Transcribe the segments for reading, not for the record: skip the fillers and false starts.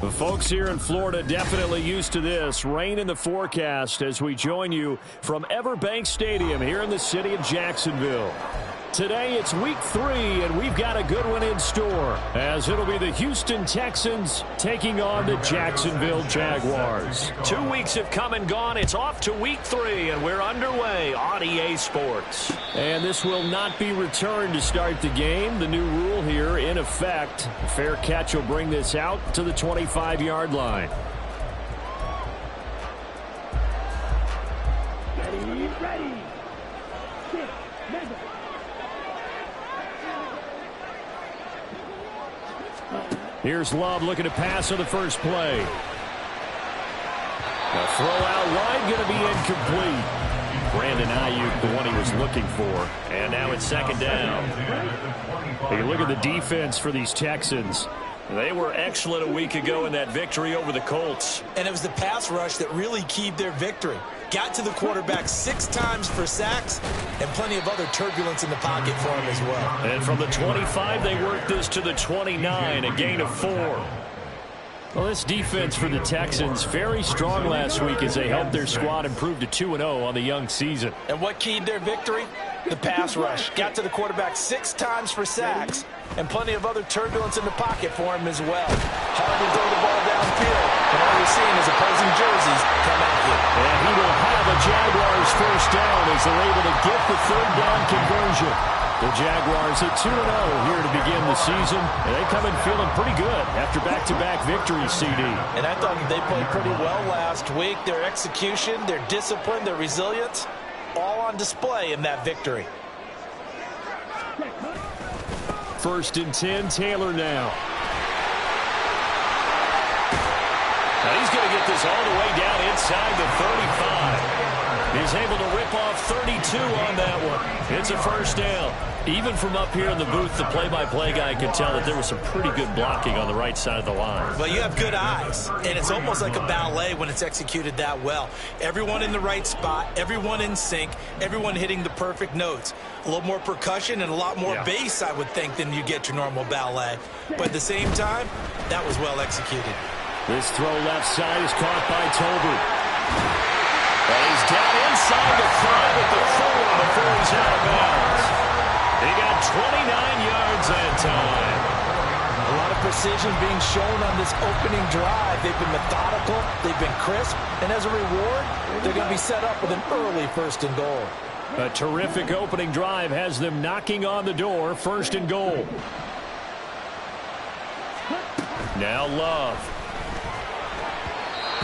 The folks here in Florida definitely used to this. Rain in the forecast as we join you from Everbank Stadium here in the city of Jacksonville. Today it's week 3, and we've got a good one in store, as it'll be the Houston Texans taking on the Jacksonville Jaguars. 2 weeks have come and gone. It's off to week 3, and we're underway on EA Sports. And this will not be returned to start the game. The new rule here in effect. A fair catch will bring this out to the 25-yard line. Ready. Here's Love looking to pass on the first play. A throw out wide, going to be incomplete. Brandon Ayuk, the one he was looking for. And now it's second down. Hey, look at the defense for these Texans. They were excellent a week ago in that victory over the Colts. And it was the pass rush that really keyed their victory. Got to the quarterback 6 times for sacks and plenty of other turbulence in the pocket for him as well. And from the 25, they worked this to the 29, a gain of 4. Well, this defense for the Texans, very strong last week as they helped their squad improve to 2-0 on the young season. And what keyed their victory? The pass rush. Got to the quarterback 6 times for sacks and plenty of other turbulence in the pocket for him as well. Hard to throw the ball downfield, and all you're seeing is opposing jerseys come at you. And he will have a Jaguars first down as they're able to get the third down conversion. The Jaguars at 2-0 here to begin the season, and they come in feeling pretty good after back-to-back victories, CD. And I thought that they played pretty well last week. Their execution, their discipline, their resilience, all on display in that victory. First and 10, Taylor now. Now he's going to get this all the way down inside the 35. He's able to rip off 32 on that one. It's a first down. Even from up here in the booth, the play-by-play guy could tell that there was some pretty good blocking on the right side of the line. Well, you have good eyes, and it's almost like a ballet when it's executed that well. Everyone in the right spot, everyone in sync, everyone hitting the perfect notes. A little more percussion and a lot more bass, I would think, than you get your normal ballet. But at the same time, that was well executed. This throw left side is caught by Tolbert. And he's down inside the 5 at the 4 before he's out of bounds. He got 29 yards that time. A lot of precision being shown on this opening drive. They've been methodical, they've been crisp, and as a reward, they're going to be set up with an early first and goal. A terrific opening drive has them knocking on the door, first and goal. Now Love.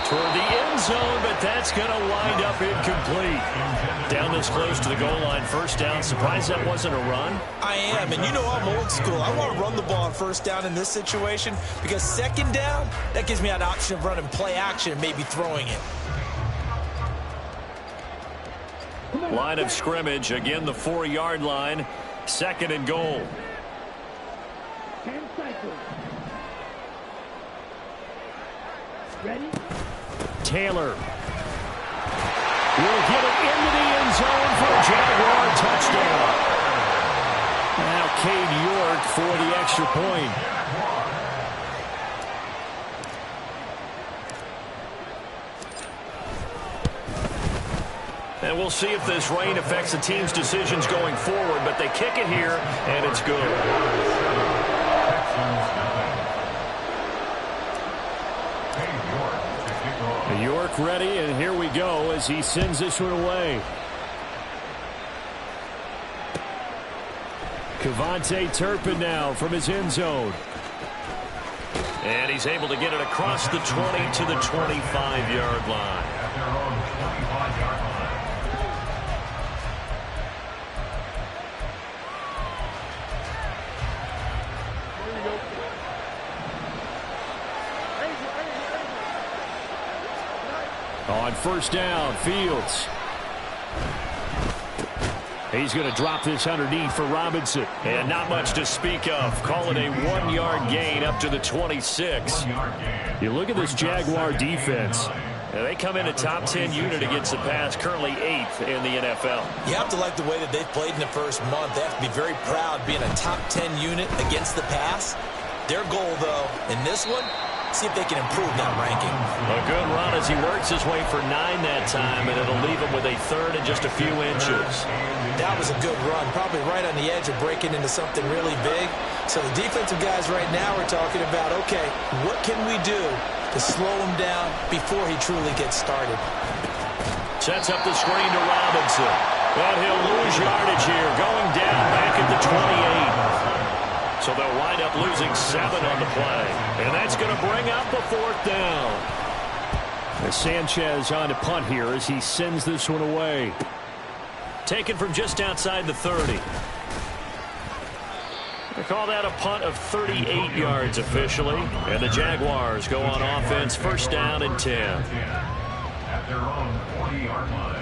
Toward the end zone, but that's going to wind up incomplete. Down this close to the goal line, first down. Surprised that wasn't a run? I am, and you know I'm old school. I want to run the ball on first down in this situation because second down, that gives me an option of running play action and maybe throwing it. Line of scrimmage, again the 4-yard line, second and goal. Ready? Taylor will get it into the end zone for a Jaguar touchdown. Now Cade York for the extra point. And we'll see if this rain affects the team's decisions going forward, but they kick it here, and it's good. York ready, and here we go as he sends this one away. KaVontae Turpin now from his end zone. And he's able to get it across the 20 to the 25-yard line. On first down, Fields. He's going to drop this underneath for Robinson. And not much to speak of. Call it a 1-yard gain up to the 26. You look at this Jaguar defense. And they come in a top 10 unit against the pass, currently 8th in the NFL. You have to like the way that they've played in the first month. They have to be very proud being a top 10 unit against the pass. Their goal, though, in this one, see if they can improve that ranking. A good run as he works his way for 9 that time, and it'll leave him with a third and just a few inches. That was a good run, probably right on the edge of breaking into something really big. So the defensive guys right now are talking about, okay, what can we do to slow him down before he truly gets started? Sets up the screen to Robinson. And he'll lose yardage here, going down back at the 28. So they'll wind up losing 7 on the play. And that's going to bring up the 4th down. As Sanchez on to punt here as he sends this one away. Taken from just outside the 30. They call that a punt of 38 yards officially. And the Jaguars go on offense, 1st down and 10. At their own 40-yard line.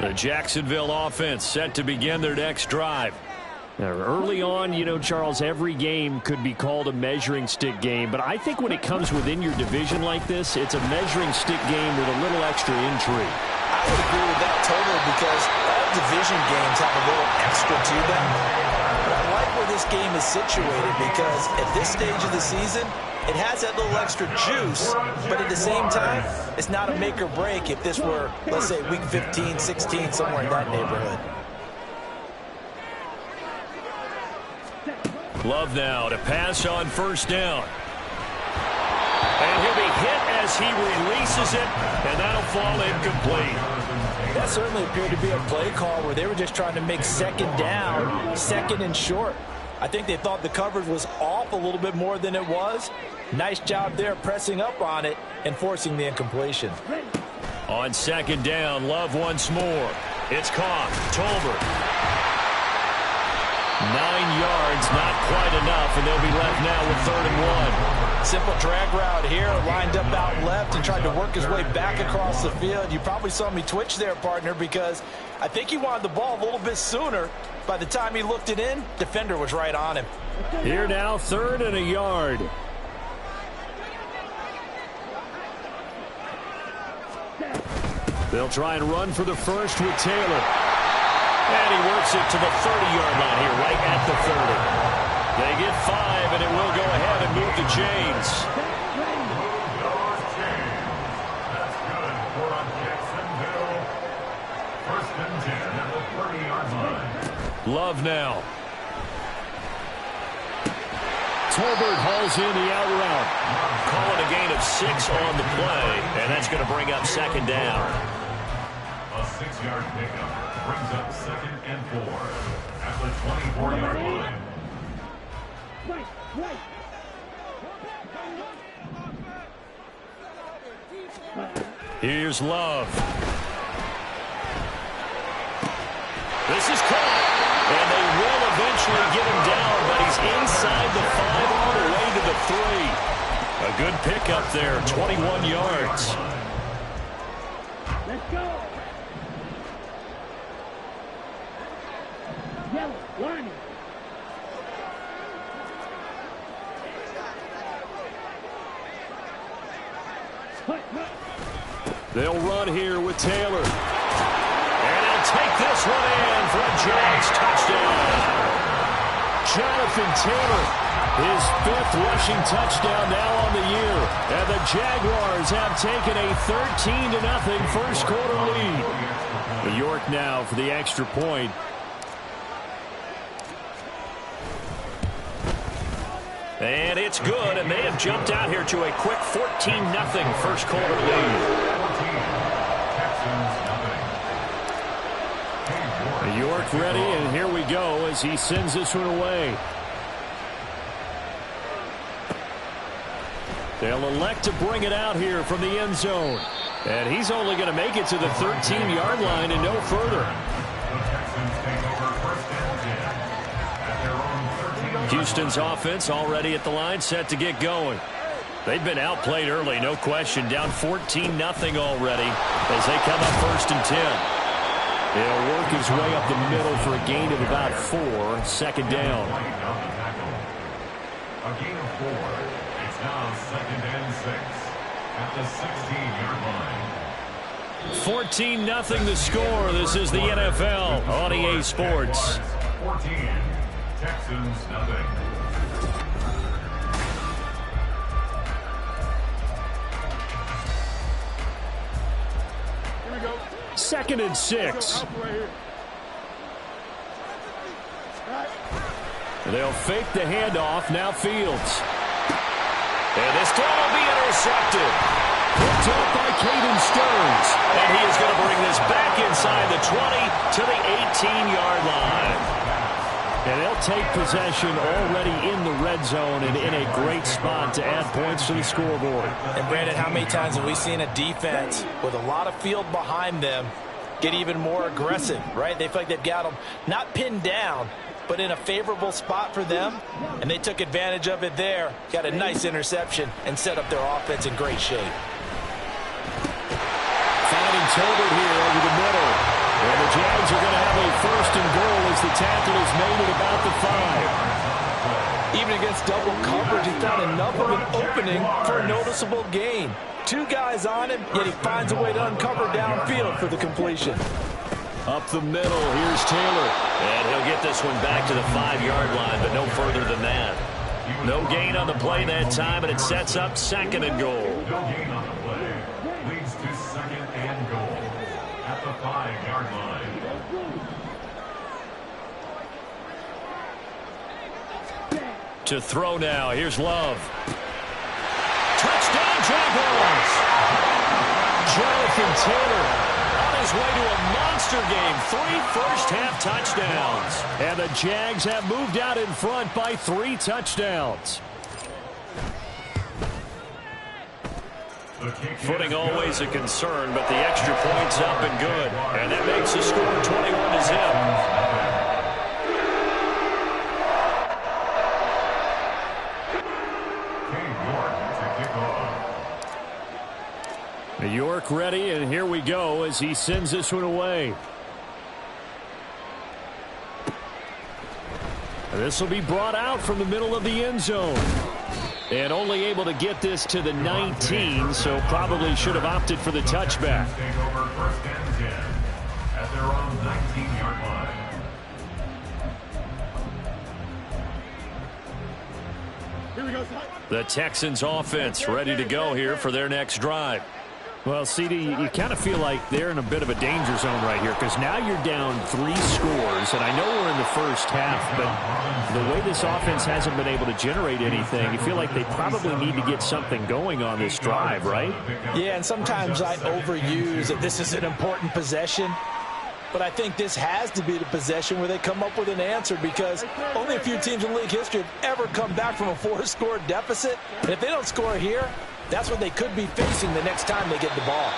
The Jacksonville offense set to begin their next drive. Now, early on, you know, Charles, every game could be called a measuring stick game. But I think when it comes within your division like this, it's a measuring stick game with a little extra intrigue. I would agree with that totally because all division games have a little extra to them. But I like where this game is situated because at this stage of the season, it has that little extra juice, but at the same time, it's not a make or break if this were, let's say, week 15, 16, somewhere in that neighborhood. Love now to pass on 1st down. And he'll be hit as he releases it, and that'll fall incomplete. That certainly appeared to be a play call where they were just trying to make 2nd down, 2nd and short. I think they thought the coverage was off a little bit more than it was. Nice job there pressing up on it and forcing the incompletion. On 2nd down, Love once more. It's caught. Tolbert. 9 yards, not quite enough, and they'll be left now with 3rd and 1. Simple drag route here, lined up out left and tried to work his way back across the field. You probably saw me twitch there, partner, because I think he wanted the ball a little bit sooner. By the time he looked it in, defender was right on him. Here now, 3rd and a yard. They'll try and run for the 1st with Taylor. And he works it to the 30-yard line here, right at the 30. They get 5, and it will go ahead and move the chains. That's good for Jacksonville. 1st and 10 at the 30-yard line. Love now. Tolbert hauls in the out route. Calling a gain of 6 on the play, and that's going to bring up 2nd down. A 6-yard pickup brings up 2nd and 4 at the 24-yard line. Here's Love. This is caught, and they will eventually get him down, but he's inside the 5 all the way to the 3. A good pickup there, 21 yards. Let's go. Yellow, line. They'll run here with Taylor. And he'll take this one in for a Jags touchdown. Jonathan Taylor, his 5th rushing touchdown now on the year. And the Jaguars have taken a 13-0 first quarter lead. New York now for the extra point. And it's good, and they have jumped out here to a quick 14-0 first quarter lead. York ready, and here we go as he sends this one away. They'll elect to bring it out here from the end zone. And he's only going to make it to the 13-yard line and no further. Houston's offense already at the line, set to get going. They've been outplayed early, no question. Down 14-0 already as they come up 1st and 10. He'll work his way up the middle for a gain of about 4. 2nd down. A gain of 4. It's now 2nd and 6 at the 16-yard line. 14-0 the score. This is the NFL on EA Sports. 14. Texans nothing. 2nd and 6. They'll fake the handoff. Now Fields. And this throw will be intercepted. Picked up by Caden Stearns. And he is going to bring this back inside the 20 to the 18-yard line. And they'll take possession already in the red zone and in a great spot to add points to the scoreboard. And Brandon, how many times have we seen a defense with a lot of field behind them get even more aggressive, right? They feel like they've got them not pinned down, but in a favorable spot for them, and they took advantage of it there, got a nice interception, and set up their offense in great shape. Finding Tolbert here over the middle. And the Jags are going to have a 1st and goal as the tackle is made at about the 5. Even against double coverage, he found enough of an opening for a noticeable gain. 2 guys on him, yet he finds a way to uncover downfield for the completion. Up the middle, here's Taylor. And he'll get this one back to the 5-yard line, but no further than that. No gain on the play that time, and it sets up 2nd and goal. No gain on the play. Leads to 2nd and goal at the 5-yard line. To throw now, here's Love. Touchdown, Jaguars! Jonathan Taylor on his way to a monster game. 3 first-half touchdowns. And the Jags have moved out in front by 3 touchdowns. Footing always a concern, but the extra point's up and good. And that makes the score 21-0. York ready, and here we go as he sends this one away. This will be brought out from the middle of the end zone. And only able to get this to the 19, so probably should have opted for the touchback. Take over 1st and 10 at their own 19-yard line. The Texans offense ready to go here for their next drive. Well, CD, you kind of feel like they're in a bit of a danger zone right here because now you're down 3 scores, and I know we're in the first half, but the way this offense hasn't been able to generate anything, you feel like they probably need to get something going on this drive, right? Yeah, and sometimes I overuse that this is an important possession, but I think this has to be the possession where they come up with an answer because only a few teams in league history have ever come back from a 4-score deficit, and if they don't score here, that's what they could be facing the next time they get the ball.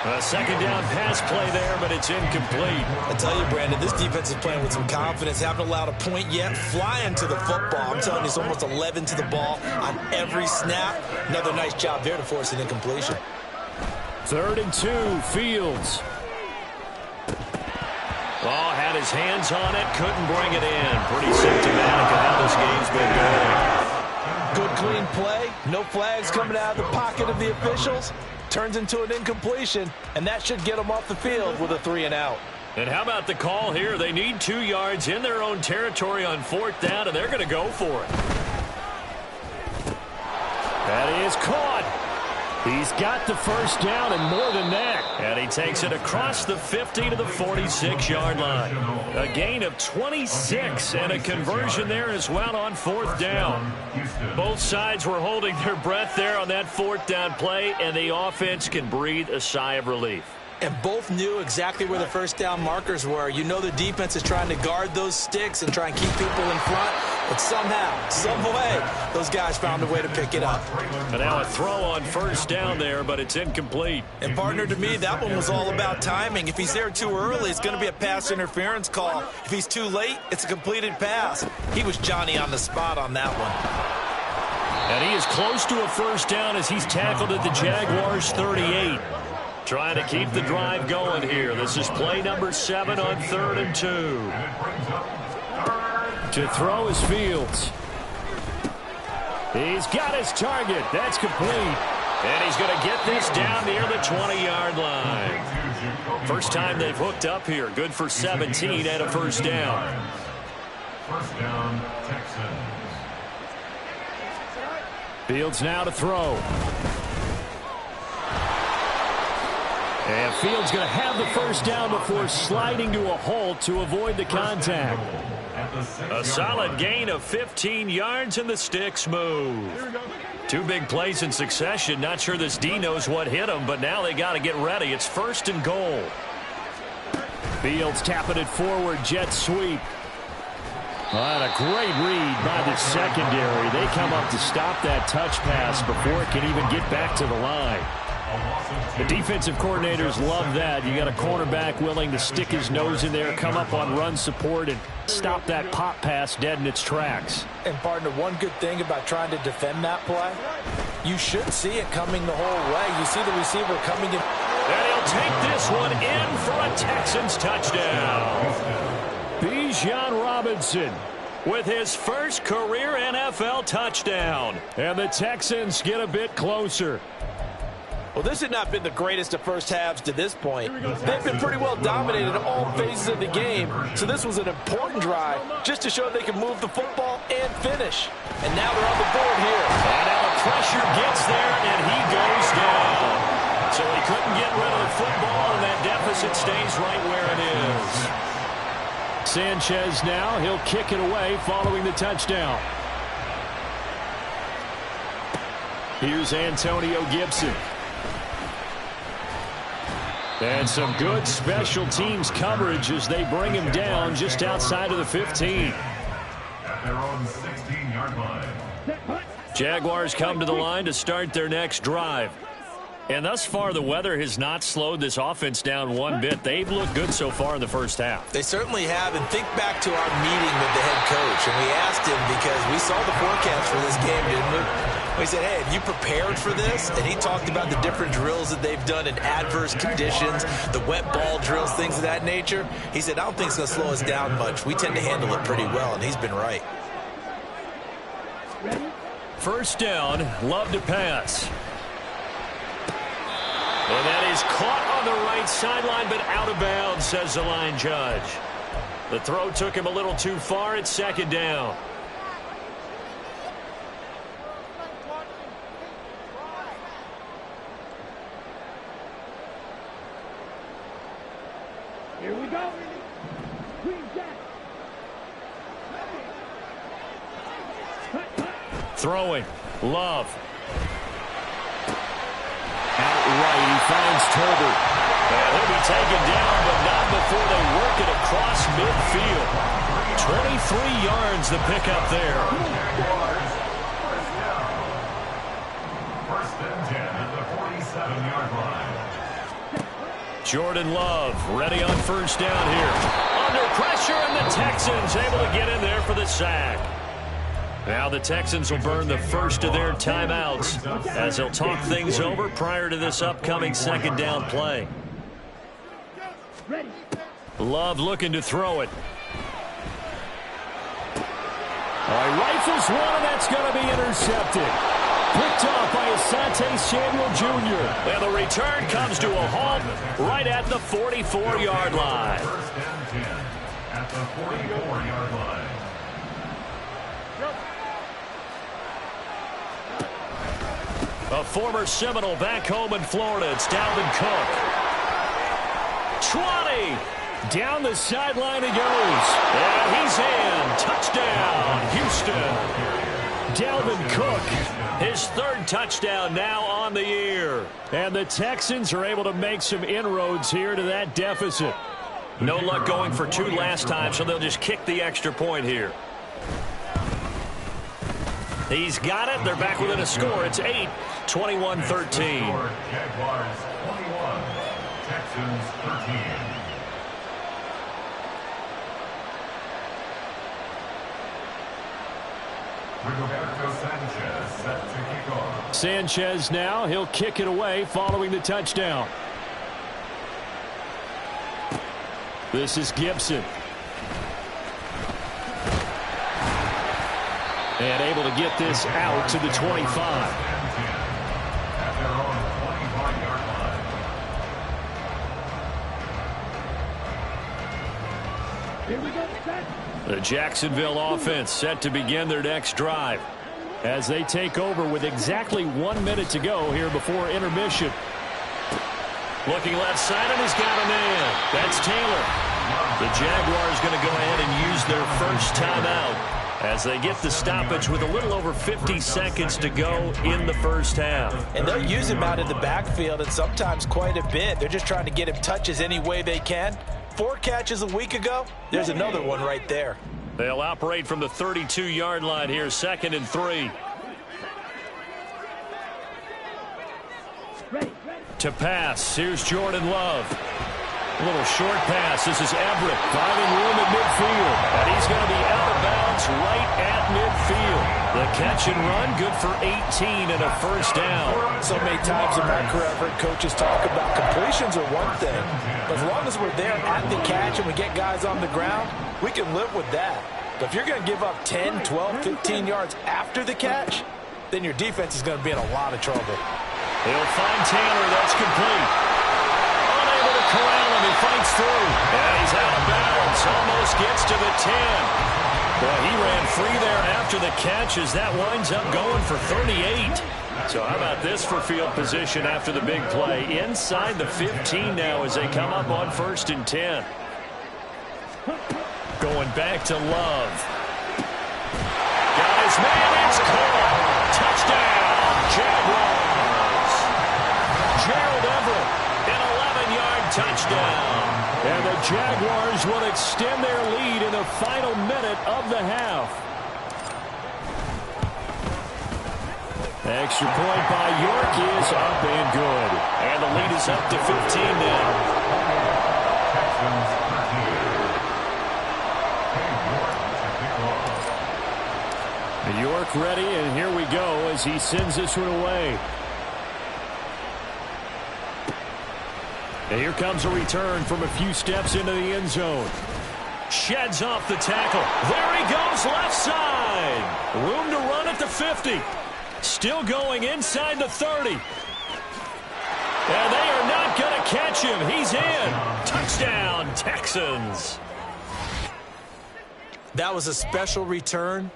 A 2nd down pass play there, but it's incomplete. I tell you, Brandon, this defense is playing with some confidence. Haven't allowed a point yet. Flying to the football. I'm telling you, it's almost 11 to the ball on every snap. Another nice job there to force an incompletion. 3rd and 2, Fields. Oh, had his hands on it, couldn't bring it in. Pretty symptomatic of how this game's been going. Good, clean play. No flags coming out of the pocket of the officials. Turns into an incompletion, and that should get them off the field with a 3-and-out. And how about the call here? They need 2 yards in their own territory on 4th down, and they're going to go for it. That is caught. He's got the 1st down and more than that. And he takes it across the 50 to the 46-yard line. A gain of 26 and a conversion there as well on 4th down. Both sides were holding their breath there on that 4th down play, and the offense can breathe a sigh of relief. And both knew exactly where the 1st down markers were. You know the defense is trying to guard those sticks and try and keep people in front. But somehow, some way, those guys found a way to pick it up. And now a throw on 1st down there, but it's incomplete. And partner, to me, that one was all about timing. If he's there too early, it's going to be a pass interference call. If he's too late, it's a completed pass. He was Johnny on the spot on that one. And he is close to a 1st down as he's tackled at the Jaguars' 38. Trying to keep the drive going here. This is play number 7 on 3rd and 2. To throw is Fields. He's got his target. That's complete. And he's going to get this down near the 20-yard line. First time they've hooked up here. Good for 17 and a 1st down. 1st down, Texans. Fields now to throw. And Fields going to have the first down before sliding to a halt to avoid the contact. A solid gain of 15 yards, and the sticks move. Two big plays in succession. Not sure this D knows what hit him, but now they got to get ready. It's 1st and goal. Fields tapping it forward, jet sweep. And a great read by the secondary. They come up to stop that touch pass before it can even get back to the line. The defensive coordinators love that. You got a cornerback willing to stick his nose in there, come up on run support, and stop that pop pass dead in its tracks. And, partner, one good thing about trying to defend that play, you should see it coming the whole way. You see the receiver coming in. And he'll take this one in for a Texans touchdown. Bijan Robinson with his first career NFL touchdown. And the Texans get a bit closer. Well, this had not been the greatest of first halves to this point. They've been pretty well dominated in all phases of the game, so this was an important drive just to show they can move the football and finish. And now they're on the board here. And now the pressure gets there, and he goes down. So he couldn't get rid of the football, and that deficit stays right where it is. Sanchez now, he'll kick it away following the touchdown. Here's Antonio Gibson. And some good special teams coverage as they bring him down just outside of the 15. At their own 16-yard line. Jaguars come to the line to start their next drive. And thus far, the weather has not slowed this offense down one bit. They've looked good so far in the first half. They certainly have. And think back to our meeting with the head coach. And we asked him because we saw the forecast for this game, didn't we? We said, hey, have you prepared for this? And he talked about the different drills that they've done in adverse conditions, the wet ball drills, things of that nature. He said, I don't think it's going to slow us down much. We tend to handle it pretty well, and he's been right. First down, Love to pass. And that is caught on the right sideline, but out of bounds, says the line judge. The throw took him a little too far. It's 2nd down. Here we go. Throwing. Love. Outright, he finds Tolbert. And he'll be taken down, but not before they work it across midfield. 23 yards the pickup there. First and 10 at the 47-yard line. Jordan Love ready on first down here. Under pressure, and the Texans able to get in there for the sack. Now the Texans will burn the first of their timeouts as they'll talk things over prior to this upcoming 2nd down play. Love looking to throw it. Rifles one, and that's going to be intercepted. Picked off by Asante Samuel Jr. And the return comes to a halt right at the 44-yard line. First and 10 at the 44-yard line. A former Seminole back home in Florida. It's Dalvin Cook. 20. Down the sideline he goes. And he's in. Touchdown, Houston. Dalvin Cook, his 3rd touchdown now on the year. And the Texans are able to make some inroads here to that deficit. No luck going for 2 last time, so they'll just kick the extra point here. He's got it. They're back within a score. It's 8, 21-13. Jaguars 21, Texans 13. Rigoberto Sanchez set to kick off. Sanchez now. He'll kick it away following the touchdown. This is Gibson. And able to get this out to the 25. At their own 25-yard line. Here we go. The Jacksonville offense set to begin their next drive as they take over with exactly 1 minute to go here before intermission. Looking left side, and he's got a man. That's Taylor. The Jaguars going to go ahead and use their first timeout as they get the stoppage with a little over 50 seconds to go in the first half. And they'll use him out in the backfield, and sometimes quite a bit. They're just trying to get him touches any way they can. 4 catches a week ago. There's another one right there. They'll operate from the 32-yard line here, 2nd and 3. To pass, here's Jordan Love. A little short pass. This is Everett finding room at midfield. And he's going to be out of bounds right at midfield. The catch and run, good for 18 and a first down. So many times in my career, I've heard coaches talk about completions are one thing. But as long as we're there at the catch and we get guys on the ground, we can live with that. But if you're going to give up 10, 12, 15 yards after the catch, then your defense is going to be in a lot of trouble. He'll find Taylor. That's complete. Unable to corral him. He fights through. And he's out of bounds. Almost gets to the 10. Boy, he ran free there after the catch as that winds up going for 38. So how about this for field position after the big play? Inside the 15 now as they come up on 1st and 10. Going back to Love. Got his man. It's caught. Touchdown, Jaguars. Gerald Everett, an 11-yard touchdown. And the Jaguars will extend their lead in the final minute of the half. Extra point by York is up and good. And the lead is up to 15 now. York ready, and here we go as he sends this one away. And here comes a return from a few steps into the end zone. Sheds off the tackle. There he goes, left side. Room to run at the 50. Still going inside the 30. And they are not going to catch him. He's in. Touchdown, Texans. That was a special return.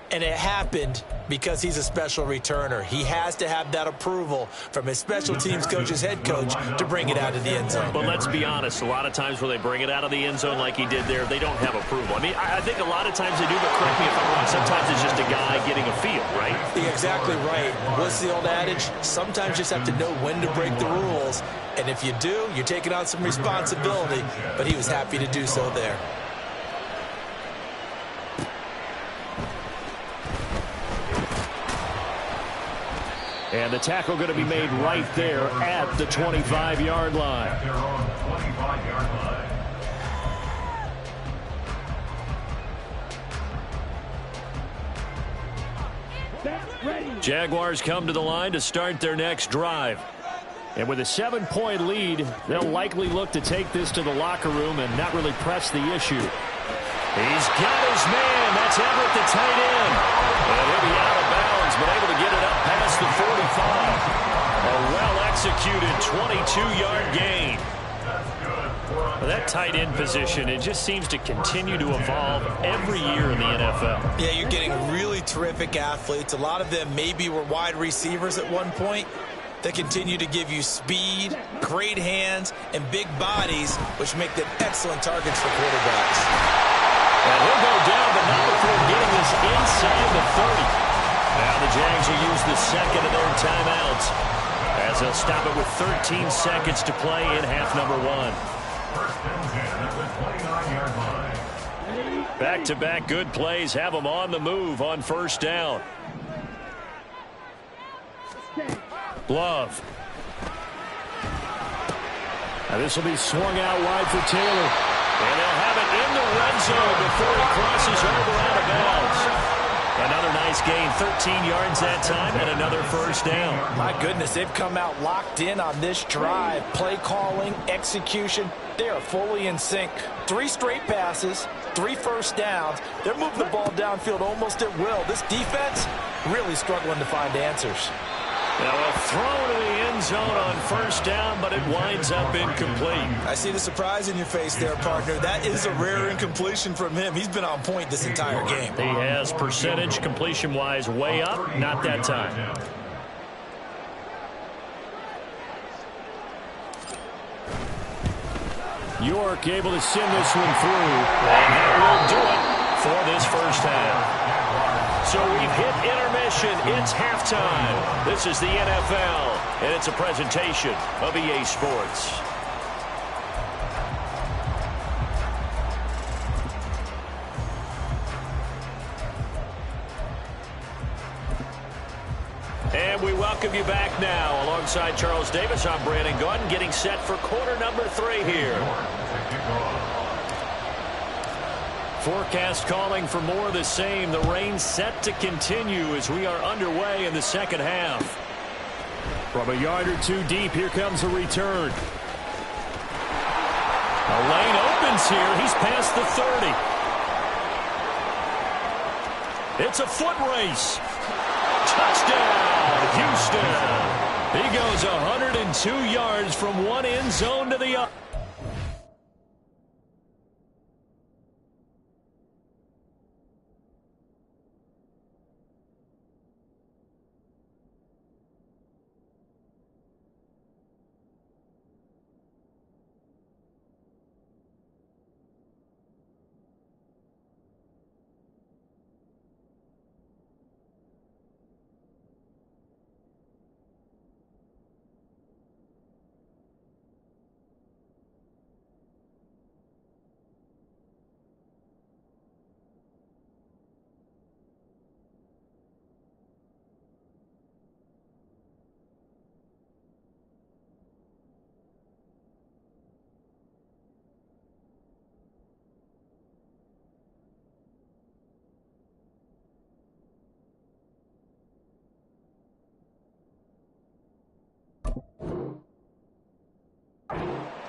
And it happened because he's a special returner. He has to have that approval from his special teams coach's head coach to bring it out of the end zone. But let's be honest, a lot of times when they bring it out of the end zone like he did there, they don't have approval. I mean, I think a lot of times they do, but correct me if I'm wrong, sometimes it's just a guy getting a feel, right? You're exactly right. What's the old adage? Sometimes you just have to know when to break the rules. And if you do, you're taking on some responsibility. But he was happy to do so there. And the tackle going to be made right there at the 25-yard line. At their own 25-yard line. Jaguars come to the line to start their next drive. And with a 7-point lead, they'll likely look to take this to the locker room and not really press the issue. He's got his man. That's Everett, the tight end. And he'll be out of bounds, but able to get it up past the 45. A well-executed 22-yard gain. Well, that tight end position, it just seems to continue to evolve every year in the NFL. Yeah, you're getting really terrific athletes. A lot of them maybe were wide receivers at one point. They continue to give you speed, great hands, and big bodies, which make them excellent targets for quarterbacks. And he'll go down, but not before getting this inside the 30. Now the Jags will use the second of their timeouts as they'll stop it with 13 seconds to play in half number 1. First and 10 at the 29-yard line. Back-to-back good plays have them on the move on first down. Love. Now this will be swung out wide for Taylor. And they'll have it in the red zone before he crosses over out of bounds. Another nice gain, 13 yards that time, and another first down. My goodness, they've come out locked in on this drive. Play calling, execution, they are fully in sync. 3 straight passes, 3 first downs. They're moving the ball downfield almost at will. This defense really struggling to find answers. Now a throw to the end zone on first down, but it winds up incomplete. I see the surprise in your face there, partner. That is a rare incompletion from him. He's been on point this entire game. He has percentage completion-wise way up, not that time. York able to send this one through. And that will do it for this first half. So we've hit intermission. It's halftime. This is the NFL, and it's a presentation of EA Sports. And we welcome you back now. Alongside Charles Davis, I'm Brandon Gunn, getting set for quarter number 3 here. Forecast calling for more of the same. The rain set to continue as we are underway in the second half. From a yard or two deep, here comes a return. A lane opens here. He's past the 30. It's a foot race. Touchdown, Houston. He goes 102 yards from one end zone to the other.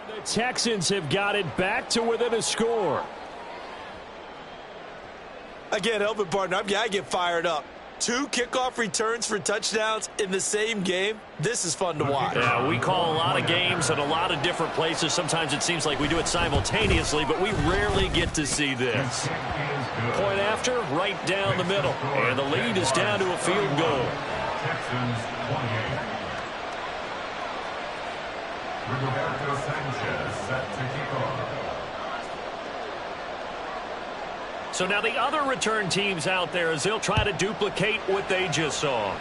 The Texans have got it back to within a score. I can't help it, partner. I get fired up. 2 kickoff returns for touchdowns in the same game. This is fun to watch. Yeah, we call a lot of games at a lot of different places. Sometimes it seems like we do it simultaneously, but we rarely get to see this. Point after, right down the middle. And the lead is down to a field goal. Texans 28. Rigoberto Sanchez set to kick off. So now the other return teams out there as they'll try to duplicate what they just saw.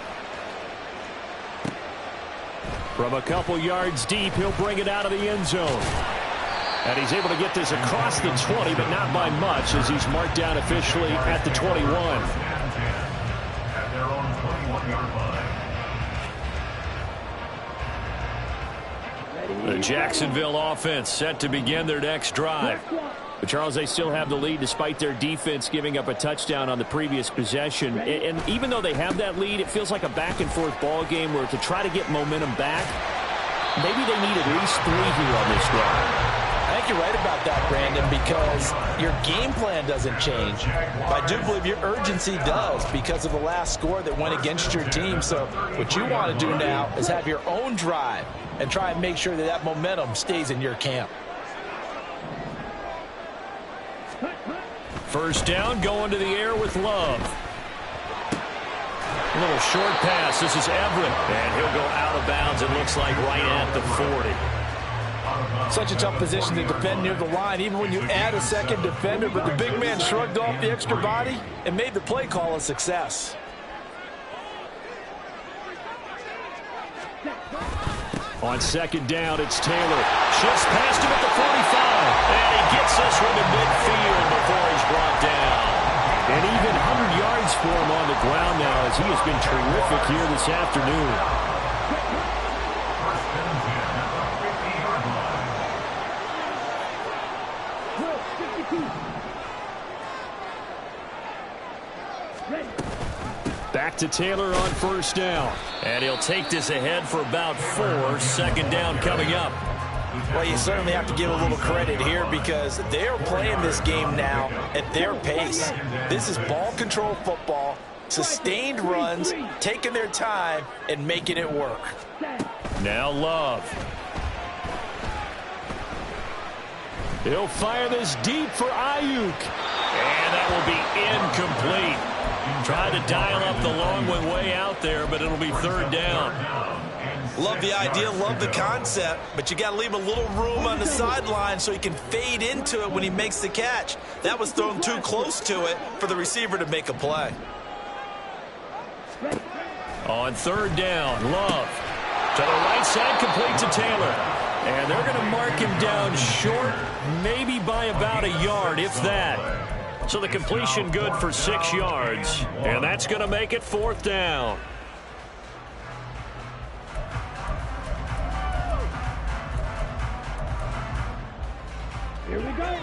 From a couple yards deep, he'll bring it out of the end zone. And he's able to get this across the 20, but not by much as he's marked down officially at the 21. At their own 21-yard line. The Jacksonville offense set to begin their next drive. But, Charles, they still have the lead despite their defense giving up a touchdown on the previous possession. And even though they have that lead, it feels like a back-and-forth ball game where to try to get momentum back, maybe they need at least 3 here on this drive. I think you're right about that, Brandon, because your game plan doesn't change. But I do believe your urgency does because of the last score that went against your team. So what you want to do now is have your own drive and try and make sure that that momentum stays in your camp. First down, going to the air with Love. A little short pass. This is Everett. And he'll go out of bounds, it looks like, right at the 40. Such a tough position to defend near the line, even when you add a second defender. But the big man shrugged off the extra body and made the play call a success. On second down, it's Taylor. Shifts past him at the 45. And he gets this one to midfield before he's brought down. And even 100 yards for him on the ground now as he has been terrific here this afternoon. Back to Taylor on first down. And he'll take this ahead for about 4. Second down coming up. Well, you certainly have to give a little credit here because they're playing this game now at their pace. This is ball control football, sustained runs, taking their time, and making it work. Now Love. He'll fire this deep for Ayuk. And that will be incomplete. Tried to dial up the long one way out there, but it'll be third down. Love the idea, love the concept, but you got to leave a little room on the sideline so he can fade into it when he makes the catch. That was thrown too close to it for the receiver to make a play. On third down, Love to the right side, complete to Taylor. And they're going to mark him down short, maybe by about a yard, if that. So the completion good for 6 yards, and that's going to make it 4th down. Here we go.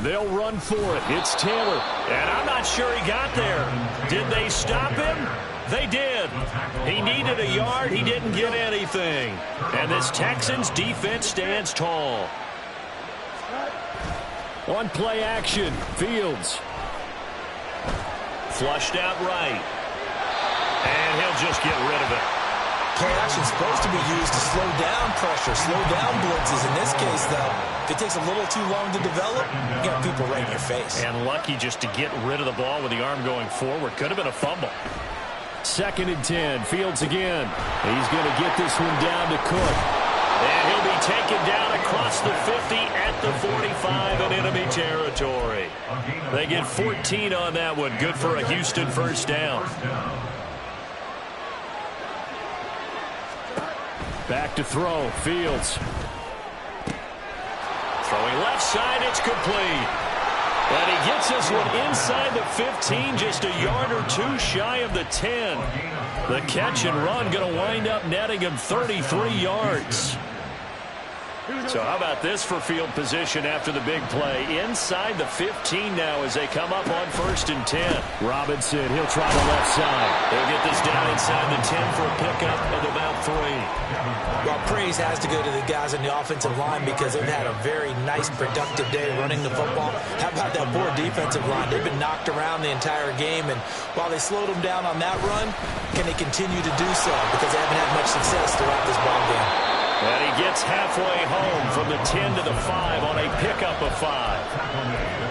They'll run for it. It's Taylor. And I'm not sure he got there. Did they stop him? They did. He needed a yard. He didn't get anything. And this Texans defense stands tall. On play action, Fields. Flushed out right. And he'll just get rid of it. Play action is supposed to be used to slow down pressure, slow down blitzes. In this case, though, if it takes a little too long to develop, you got people right in your face. And lucky just to get rid of the ball with the arm going forward. Could have been a fumble. 2nd and 10. Fields again. He's going to get this one down to Cook. And he'll be taken down across the 50 at the 45 in enemy territory. They get 14 on that one. Good for a Houston first down. Back to throw. Fields. Throwing left side. It's complete. And he gets this one inside the 15, just a yard or two shy of the 10. The catch and run going to wind up netting him 33 yards. So how about this for field position after the big play? Inside the 15 now as they come up on 1st and 10. Robinson, he'll try the left side. They'll get this down inside the 10 for a pickup of about 3. Well, praise has to go to the guys on the offensive line because they've had a very nice, productive day running the football. How about that poor defensive line? They've been knocked around the entire game, and while they slowed them down on that run, can they continue to do so? Because they haven't had much success throughout this ball game. And he gets halfway home from the 10 to the 5 on a pickup of 5.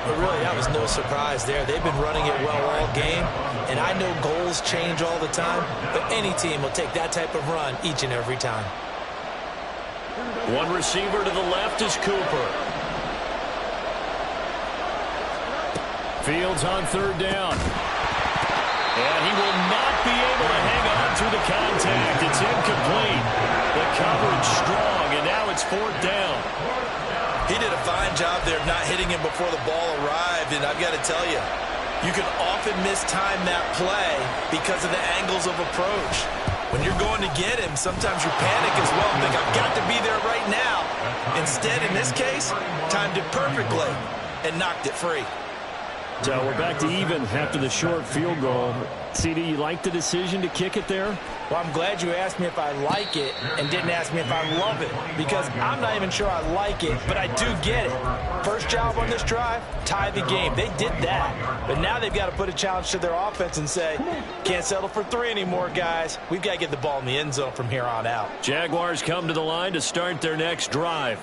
But really, that was no surprise there. They've been running it well all game, and I know goals change all the time, but any team will take that type of run each and every time. One receiver to the left is Cooper. Fields on 3rd down. And he will not be able to hang on through the contact. It's incomplete. The coverage strong, and now it's 4th down. He did a fine job there of not hitting him before the ball arrived, and I've got to tell you, you can often mistime that play because of the angles of approach. When you're going to get him, sometimes you panic as well and think, I've got to be there right now. Instead, in this case, timed it perfectly and knocked it free. So we're back to even after the short field goal. CD, you like the decision to kick it there? Well, I'm glad you asked me if I like it and didn't ask me if I love it, because I'm not even sure I like it, but I do get it. First job on this drive, tie the game. They did that, but now they've got to put a challenge to their offense and say, can't settle for 3 anymore, guys. We've got to get the ball in the end zone from here on out. Jaguars come to the line to start their next drive.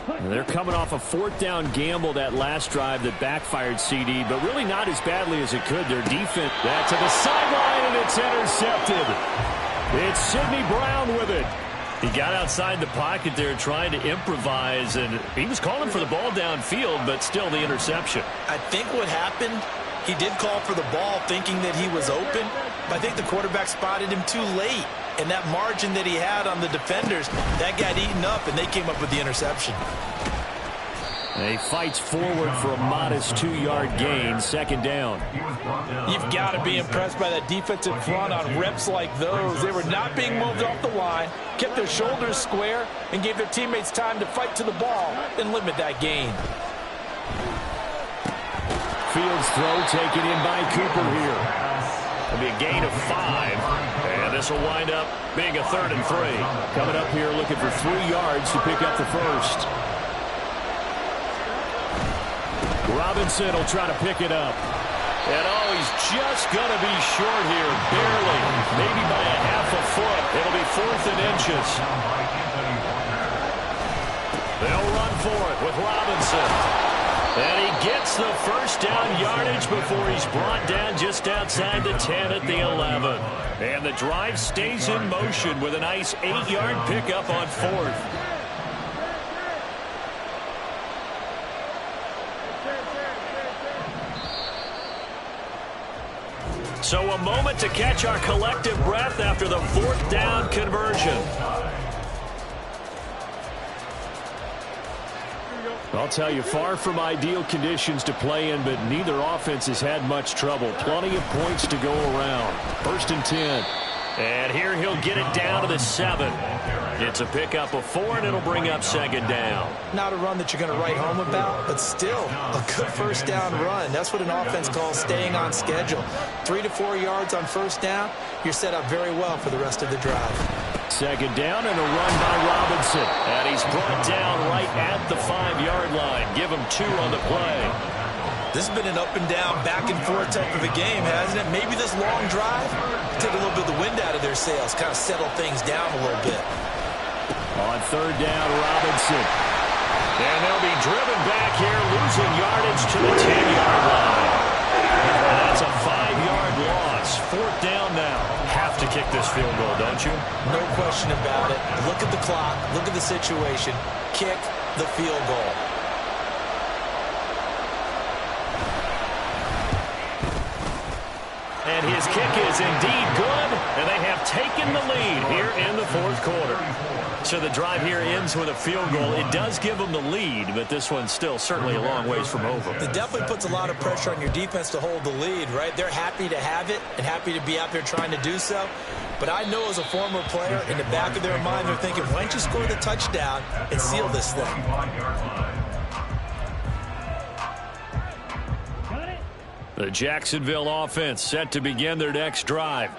And they're coming off a 4th down gamble that last drive that backfired CD, but really not as badly as it could. Their defense, that to the sideline, and it's intercepted. It's Sidney Brown with it. He got outside the pocket there trying to improvise, and he was calling for the ball downfield, but still the interception. I think what happened, he did call for the ball thinking that he was open, but I think the quarterback spotted him too late. And that margin that he had on the defenders, that got eaten up, and they came up with the interception. And he fights forward for a modest 2-yard gain, 2nd down. You've got to be impressed by that defensive front on reps like those. They were not being moved off the line, kept their shoulders square, and gave their teammates time to fight to the ball and limit that gain. Fields throw taken in by Cooper here. It'll be a gain of 5. And this will wind up being a 3rd and 3. Coming up here looking for 3 yards to pick up the first. Robinson will try to pick it up. And he's just going to be short here, barely, maybe by a half a foot. It'll be 4th and inches. They'll run for it with Robinson. And he gets the first down yardage before he's brought down just outside the 10 at the 11. And the drive stays in motion with a nice 8-yard pickup on 4th. So a moment to catch our collective breath after the 4th down conversion. I'll tell you, far from ideal conditions to play in, but neither offense has had much trouble. Plenty of points to go around. 1st and 10. And here he'll get it down to the 7. It's a pickup of 4, and it'll bring up 2nd down. Not a run that you're going to write home about, but still a good 1st down run. That's what an offense calls staying on schedule. 3 to 4 yards on 1st down, you're set up very well for the rest of the drive. 2nd down and a run by Robinson. And he's brought down right at the 5-yard line. Give him 2 on the play. This has been an up and down, back and forth type of a game, hasn't it? Maybe this long drive take a little bit of the wind out of their sails, kind of settle things down a little bit. On 3rd down, Robinson. And they'll be driven back here, losing yardage to the 10-yard line. And that's a 5-yard loss. 4th down now. Have to kick this field goal, don't you? No question about it. Look at the clock. Look at the situation. Kick the field goal. And his kick is indeed good, and they have taken the lead here in the 4th quarter. So the drive here ends with a field goal. It does give them the lead, but this one's still certainly a long ways from over. It definitely puts a lot of pressure on your defense to hold the lead, right? They're happy to have it and happy to be out there trying to do so. But I know as a former player, in the back of their mind, they're thinking, why don't you score the touchdown and seal this thing? The Jacksonville offense set to begin their next drive.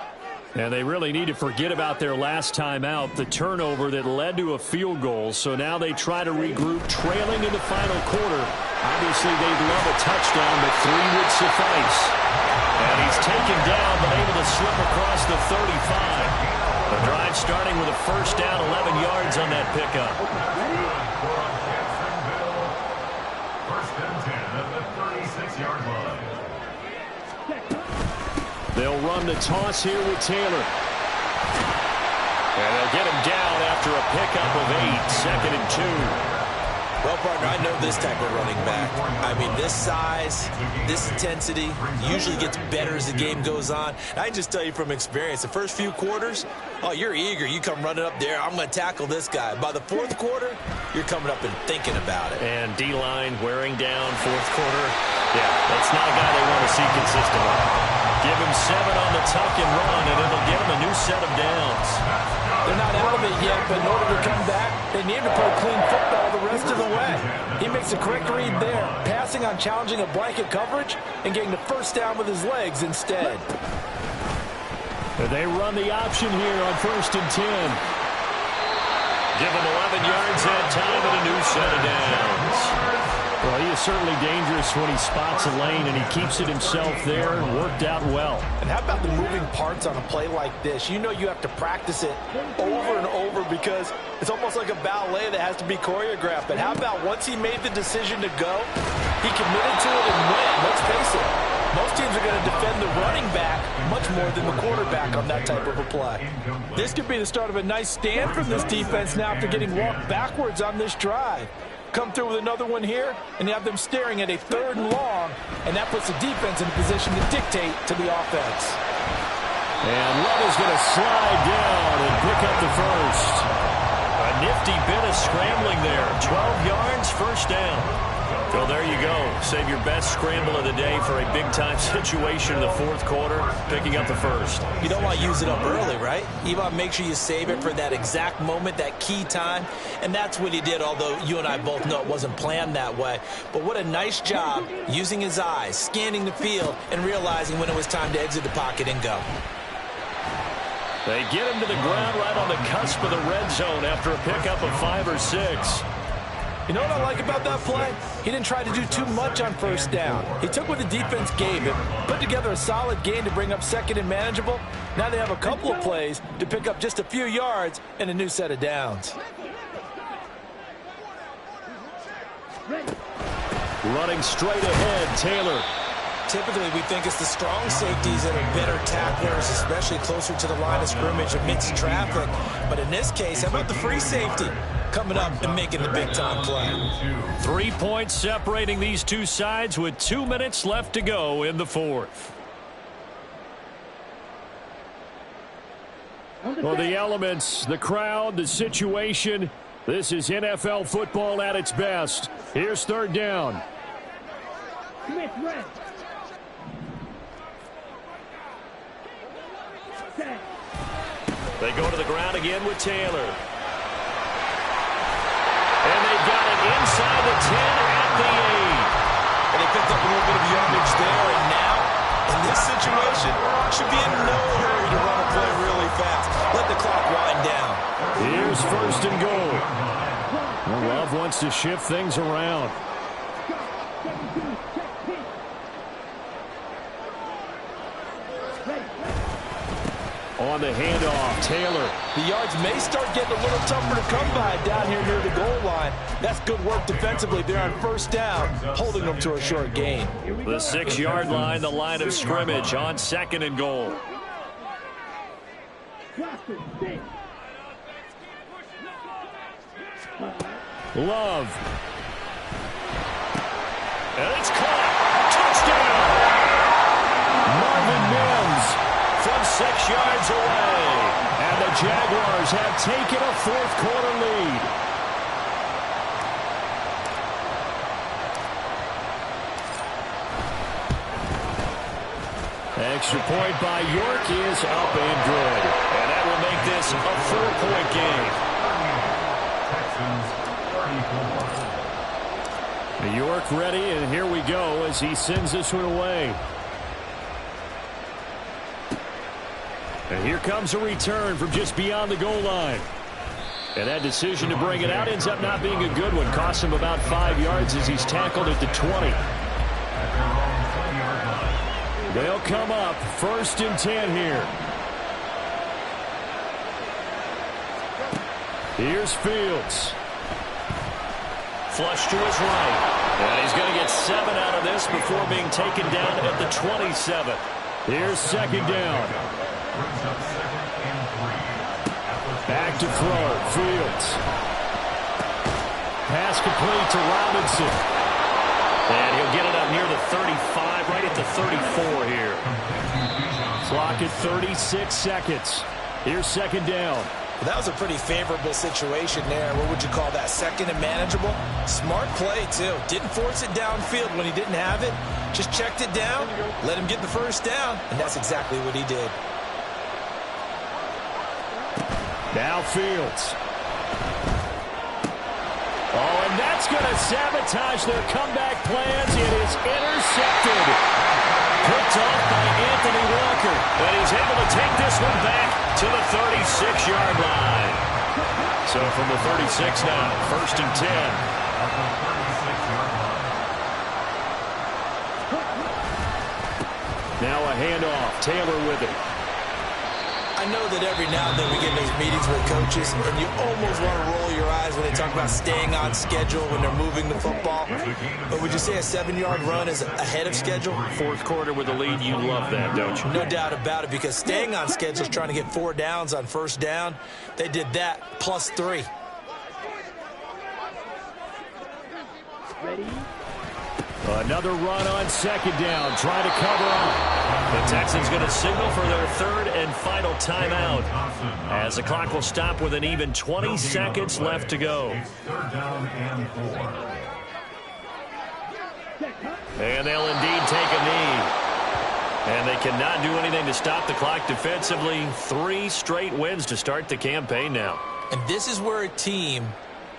And they really need to forget about their last time out, the turnover that led to a field goal. So now they try to regroup, trailing in the final quarter. Obviously, they'd love a touchdown, but 3 would suffice. And he's taken down, but able to slip across the 35. The drive starting with a 1st down, 11 yards on that pickup. 1st and 10 at the 36-yard line. They'll run the toss here with Taylor. And they'll get him down after a pickup of 8, 2nd and 2. Well, partner, I know this type of running back. I mean, this size, this intensity usually gets better as the game goes on. And I can just tell you from experience, the first few quarters, oh, you're eager. You come running up there, I'm going to tackle this guy. By the 4th quarter, you're coming up and thinking about it. And D-line wearing down 4th quarter. Yeah, that's not a guy they want to see consistently. Give him 7 on the tuck and run, and it'll get him a new set of downs. They're not out of it yet, but in order to come back, they need to play clean football the rest of the way. He makes a correct read there, passing on challenging a blanket coverage and getting the 1st down with his legs instead. They run the option here on 1st and 10. Give him 11 yards that time and a new set of downs. Well, he is certainly dangerous when he spots a lane, and he keeps it himself there and worked out well. And how about the moving parts on a play like this? You know you have to practice it over and over because it's almost like a ballet that has to be choreographed. But how about once he made the decision to go, he committed to it and went. Let's face it, most teams are going to defend the running back much more than the quarterback on that type of a play. This could be the start of a nice stand from this defense now after getting walked backwards on this drive. Come through with another one here, and you have them staring at a 3rd and long, and that puts the defense in a position to dictate to the offense. And Love is going to slide down and pick up the 1st. A nifty bit of scrambling there. 12 yards, 1st down. Well, there you go. Save your best scramble of the day for a big-time situation in the 4th quarter, picking up the 1st. You don't want to use it up early, right? You want to make sure you save it for that exact moment, that key time. And that's what he did, although you and I both know it wasn't planned that way. But what a nice job using his eyes, scanning the field, and realizing when it was time to exit the pocket and go. They get him to the ground right on the cusp of the red zone after a pickup of 5 or 6. You know what I like about that play? He didn't try to do too much on 1st down. He took what the defense gave him, put together a solid gain to bring up 2nd and manageable. Now they have a couple of plays to pick up just a few yards and a new set of downs. Running straight ahead, Taylor. Typically, we think it's the strong safeties that are better tacklers, especially closer to the line of scrimmage amidst traffic. But in this case, how about the free safety coming up and making the big-time play? 3 points separating these two sides with 2 minutes left to go in the fourth. Well, the elements, the crowd, the situation, this is NFL football at its best. Here's third down. Smith, red. They go to the ground again with Taylor. And they've got it inside the 10 at the 8. And they picked up a little bit of yardage there, and now, in this situation, should be in no hurry to run a play really fast. Let the clock wind down. Here's first and goal. Well, Love wants to shift things around. On the handoff, Taylor. The yards may start getting a little tougher to come by down here near the goal line. That's good work defensively there on first down, holding them to a short gain. The 6-yard line, the line of scrimmage on second and goal. Love. And it's caught. Touchdown. Marvin Mims from 6 yards away. And the Jaguars have taken a fourth-quarter lead. Extra point by York is up and good. And that will make this a 4-point game. York ready, and here we go as he sends this one away. And here comes a return from just beyond the goal line. And that decision to bring it out ends up not being a good one. Costs him about 5 yards as he's tackled at the 20. They'll come up first and 10 here. Here's Fields. Flush to his right. And he's going to get 7 out of this before being taken down at the 27. Here's second down. Back to throw. Fields. Pass complete to Robinson. And he'll get it up near the 35, right at the 34 here. Clock at 36 seconds. Here's second down. That was a pretty favorable situation there. What would you call that? Second and manageable? Smart play, too. Didn't force it downfield when he didn't have it. Just checked it down, let him get the first down, and that's exactly what he did. Now Fields. Oh, and that's going to sabotage their comeback plans. It is intercepted. Picked off by Anthony Walker. And he's able to take this one back to the 36-yard line. So from the 36 now, first and 10. Now a handoff. Taylor with it. I know that every now and then we get in those meetings with coaches, and you almost want to roll your eyes when they talk about staying on schedule when they're moving the football. But would you say a 7-yard run is ahead of schedule? Fourth quarter with a lead, you love that, don't you? No doubt about it, because staying on schedule is trying to get 4 downs on first down. They did that plus 3. Ready? Another run on second down, trying to cover up. The Texans going to signal for their third and final timeout as the clock will stop with an even 20 seconds left to go. Third down and 4. And they'll indeed take a knee. And they cannot do anything to stop the clock defensively. 3 straight wins to start the campaign now. And this is where a team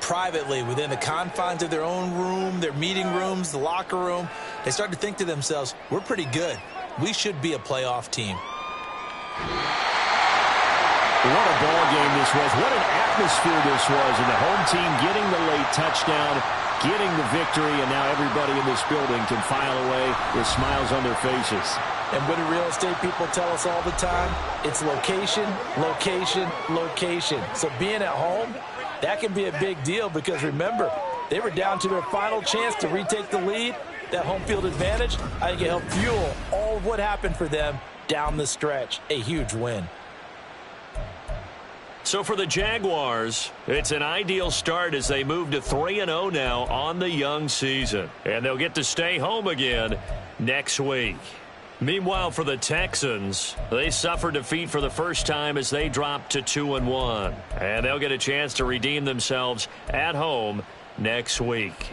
privately, within the confines of their own room, their meeting rooms, the locker room, they start to think to themselves, we're pretty good. We should be a playoff team. What a ball game this was. What an atmosphere this was. And the home team getting the late touchdown, getting the victory, and now everybody in this building can file away with smiles on their faces. And what do real estate people tell us all the time? It's location, location, location. So being at home, that can be a big deal because, remember, They were down to their final chance to retake the lead. That home field advantage, I think it helped fuel all of what happened for them down the stretch. A huge win. So for the Jaguars, it's an ideal start as they move to 3-0 now on the young season. And they'll get to stay home again next week. Meanwhile, for the Texans, they suffered defeat for the first time as they dropped to 2-1. And they'll get a chance to redeem themselves at home next week.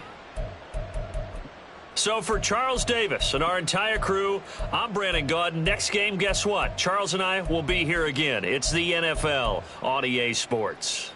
So for Charles Davis and our entire crew, I'm Brandon Gaudin. Next game, guess what? Charles and I will be here again. It's the NFL on EA Sports.